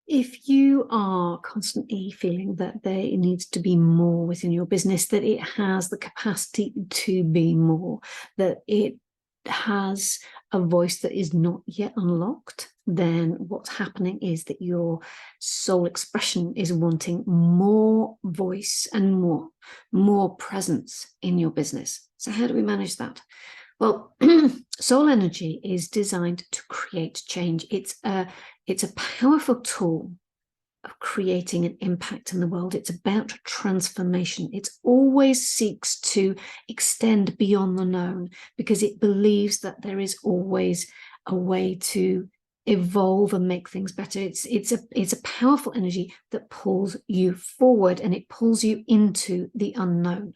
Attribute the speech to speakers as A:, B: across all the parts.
A: If you are constantly feeling that there needs to be more within your business, that it has the capacity to be more, that it has a voice that is not yet unlocked, then what's happening is that your soul expression is wanting more voice and more presence in your business. So how do we manage that? Well, soul energy is designed to create change. It's a powerful tool of creating an impact in the world. It's about transformation. It always seeks to extend beyond the known because it believes that there is always a way to evolve and make things better. It's a powerful energy that pulls you forward and it pulls you into the unknown.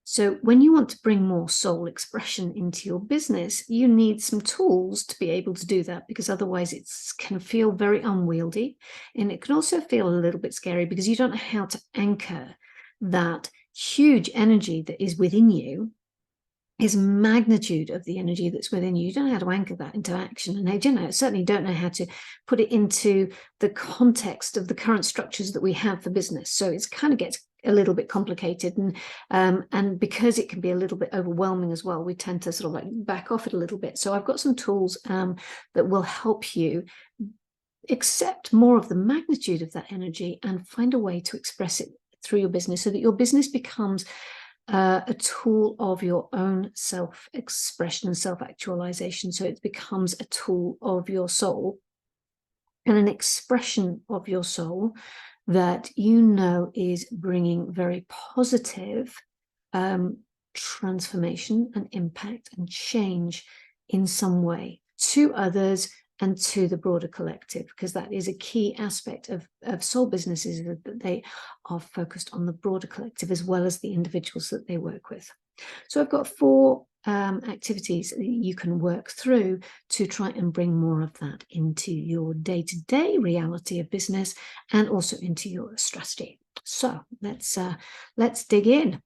A: So when you want to bring more soul expression into your business, you need some tools to be able to do that, because otherwise it can feel very unwieldy, and it can also feel a little bit scary because you don't know how to anchor that huge energy that is within you, is magnitude of the energy that's within you. You don't know how to anchor that into action, and certainly don't know how to put it into the context of the current structures that we have for business. So it kind of gets a little bit complicated, and because it can be a little bit overwhelming as well, we tend to sort of like back off it a little bit. So I've got some tools that will help you accept more of the magnitude of that energy and find a way to express it through your business, so that your business becomes a tool of your own self-expression and self-actualization. So it becomes a tool of your soul and an expression of your soul that you know is bringing very positive transformation and impact and change in some way to others and to the broader collective, because that is a key aspect of soul businesses, that they are focused on the broader collective as well as the individuals that they work with. So I've got 4 activities that you can work through to try and bring more of that into your day-to-day reality of business and also into your strategy. So let's dig in.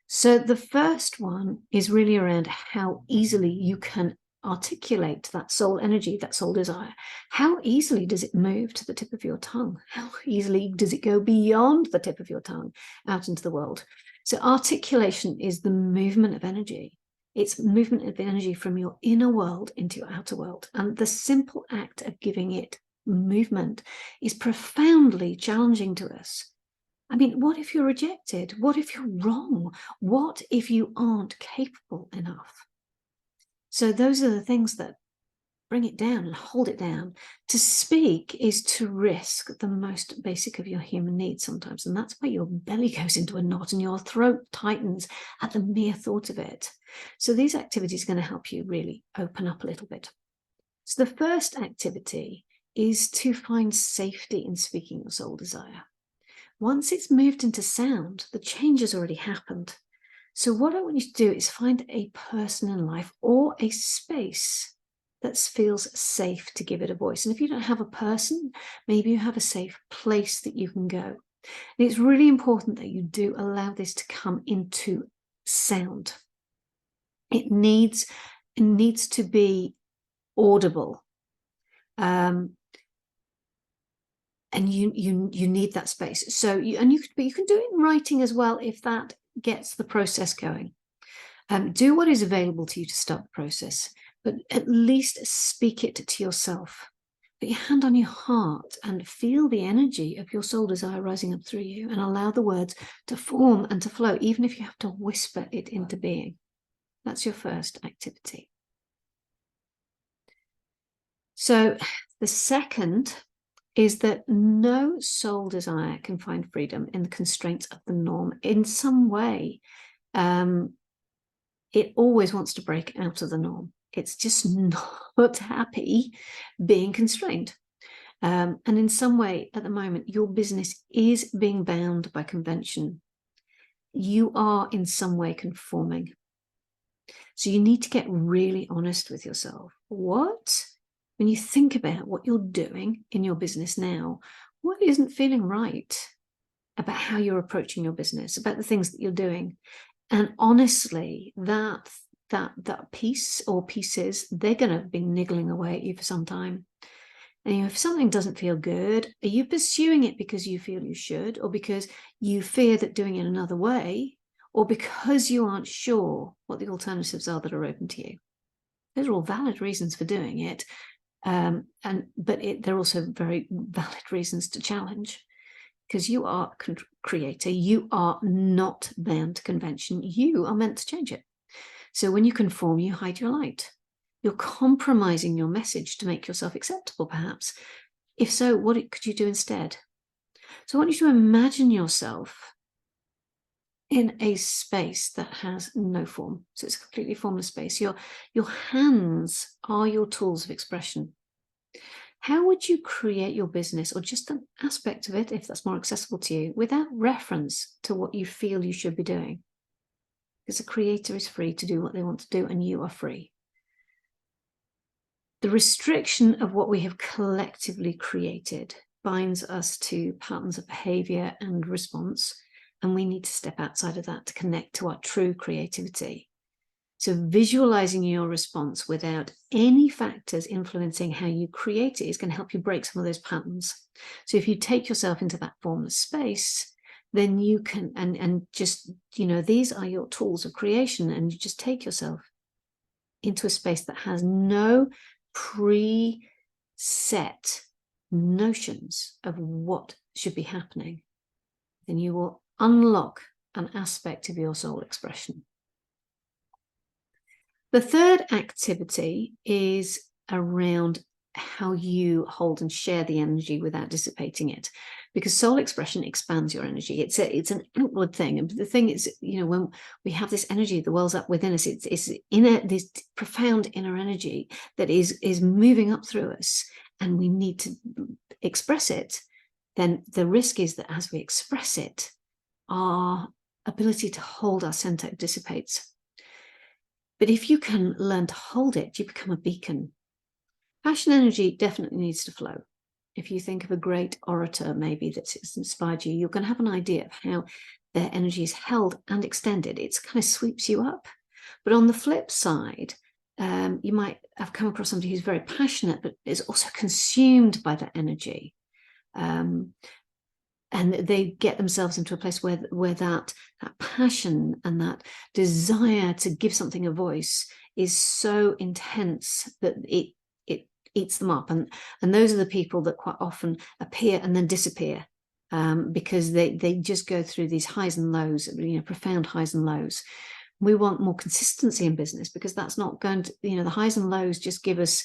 A: So the first one is really around how easily you can articulate that soul energy, that soul desire. How easily does it move to the tip of your tongue? How easily does it go beyond the tip of your tongue out into the world? So articulation is the movement of energy. It's movement of energy from your inner world into your outer world. And the simple act of giving it movement is profoundly challenging to us. I mean, what if you're rejected? What if you're wrong? What if you aren't capable enough? So those are the things that bring it down and hold it down. To speak is to risk the most basic of your human needs sometimes, and that's why your belly goes into a knot and your throat tightens at the mere thought of it. So these activities are going to help you really open up a little bit. So the first activity is to find safety in speaking your soul desire. Once it's moved into sound, the change has already happened. So what I want you to do is find a person in life or a space that feels safe to give it a voice. And if you don't have a person, maybe you have a safe place that you can go. And it's really important that you do allow this to come into sound. It needs to be audible. And you need that space. So you can do it in writing as well if that gets the process going. Do what is available to you to start the process, but at least speak it to yourself. Put your hand on your heart and feel the energy of your soul desire rising up through you, and allow the words to form and to flow, even if you have to whisper it into being. That's your first activity. So the second is that no soul desire can find freedom in the constraints of the norm. In some way, it always wants to break out of the norm. It's just not happy being constrained. And in some way, at the moment, your business is being bound by convention. You are in some way conforming. So you need to get really honest with yourself. When you think about what you're doing in your business now, what isn't feeling right about how you're approaching your business, about the things that you're doing? And honestly, that piece or pieces, they're going to be niggling away at you for some time. And if something doesn't feel good, are you pursuing it because you feel you should, or because you fear that doing it another way, or because you aren't sure what the alternatives are that are open to you? Those are all valid reasons for doing it. But they're also very valid reasons to challenge, because you are a creator. You are not bound to convention. You are meant to change it. So when you conform, you hide your light. You're compromising your message to make yourself acceptable, perhaps. If so, what could you do instead? So I want you to imagine yourself in a space that has no form. So it's a completely formless space. Your hands are your tools of expression. How would you create your business, or just an aspect of it, if that's more accessible to you, without reference to what you feel you should be doing? Because a creator is free to do what they want to do, and you are free. The restriction of what we have collectively created binds us to patterns of behavior and response, and we need to step outside of that to connect to our true creativity. So visualizing your response without any factors influencing how you create it is going to help you break some of those patterns. So if you take yourself into that formless space, then you can, and just, these are your tools of creation, and you just take yourself into a space that has no preset notions of what should be happening, then you will unlock an aspect of your soul expression. The third activity is around how you hold and share the energy without dissipating it, because soul expression expands your energy. It's an outward thing, and the thing is, when we have this energy that wells up within us, it's this profound inner energy that is moving up through us, and we need to express it. Then the risk is that as we express it, our ability to hold our center dissipates. But if you can learn to hold it, you become a beacon. Passion energy definitely needs to flow. If you think of a great orator, maybe that's inspired you, you're going to have an idea of how their energy is held and extended. It kind of sweeps you up. But on the flip side, you might have come across somebody who's very passionate, but is also consumed by that energy. And they get themselves into a place where that passion and that desire to give something a voice is so intense that it eats them up. And those are the people that quite often appear and then disappear, because they just go through these highs and lows, profound highs and lows. We want more consistency in business, because that's not going to, the highs and lows just give us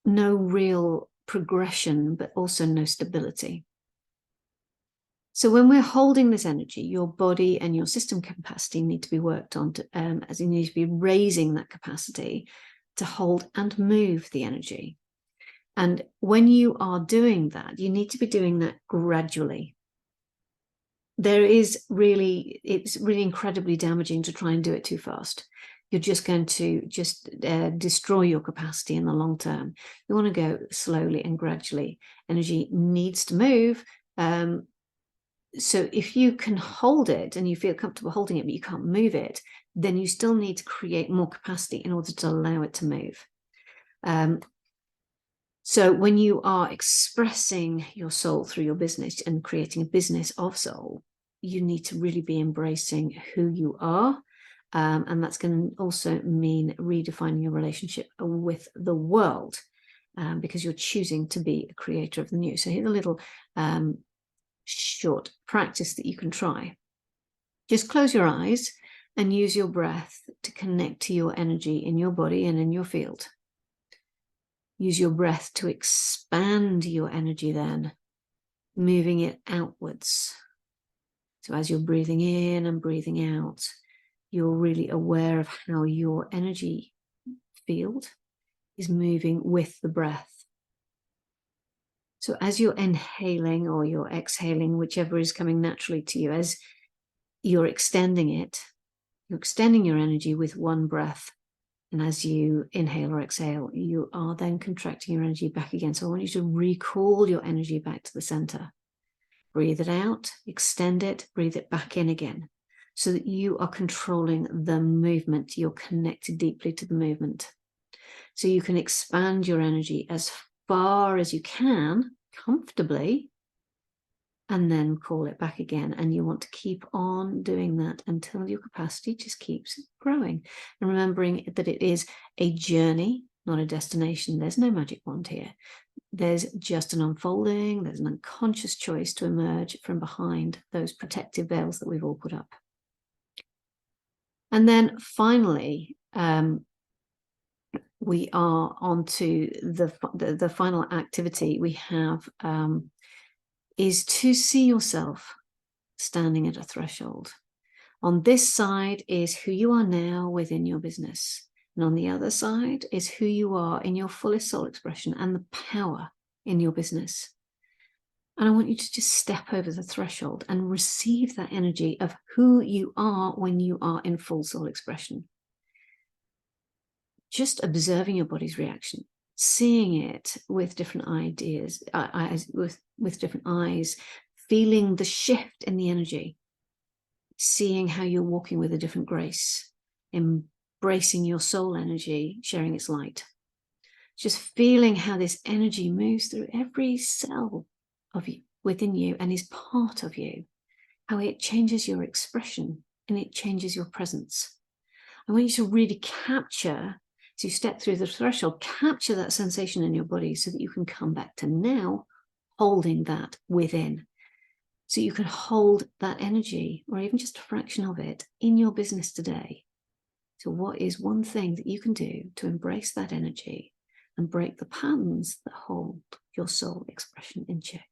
A: no real progression, but also no stability. So when we're holding this energy, your body and your system capacity need to be worked on, as you need to be raising that capacity to hold and move the energy. And when you are doing that, you need to be doing that gradually. It's really incredibly damaging to try and do it too fast. You're just going to destroy your capacity in the long term. You want to go slowly and gradually. Energy needs to move. So if you can hold it and you feel comfortable holding it, but you can't move it, then you still need to create more capacity in order to allow it to move. So when you are expressing your soul through your business and creating a business of soul, you need to really be embracing who you are. And that's going to also mean redefining your relationship with the world, because you're choosing to be a creator of the new. So here's a little short practice that you can try. Just close your eyes and use your breath to connect to your energy in your body and in your field. Use your breath to expand your energy, then moving it outwards. So as you're breathing in and breathing out, you're really aware of how your energy field is moving with the breath. So as you're inhaling or you're exhaling, whichever is coming naturally to you, as you're extending it, you're extending your energy with one breath. And as you inhale or exhale, you are then contracting your energy back again. So I want you to recall your energy back to the center. Breathe it out, extend it, breathe it back in again, so that you are controlling the movement. You're connected deeply to the movement. So you can expand your energy as far as you can comfortably, and then call it back again. And you want to keep on doing that until your capacity just keeps growing. And remembering that it is a journey, not a destination. There's no magic wand here. There's just an unfolding. There's an unconscious choice to emerge from behind those protective veils that we've all put up. And then finally, we are on to the final activity we have, is to see yourself standing at a threshold. On this side is who you are now within your business. And on the other side is who you are in your fullest soul expression and the power in your business. And I want you to just step over the threshold and receive that energy of who you are when you are in full soul expression. Just observing your body's reaction, seeing it with different ideas, with different eyes, feeling the shift in the energy, seeing how you're walking with a different grace, embracing your soul energy, sharing its light. Just feeling how this energy moves through every cell of you, within you, and is part of you, how it changes your expression and it changes your presence. I want you to really capture, as you step through the threshold, capture that sensation in your body so that you can come back to now holding that within. So you can hold that energy, or even just a fraction of it, in your business today. So what is one thing that you can do to embrace that energy and break the patterns that hold your soul expression in check?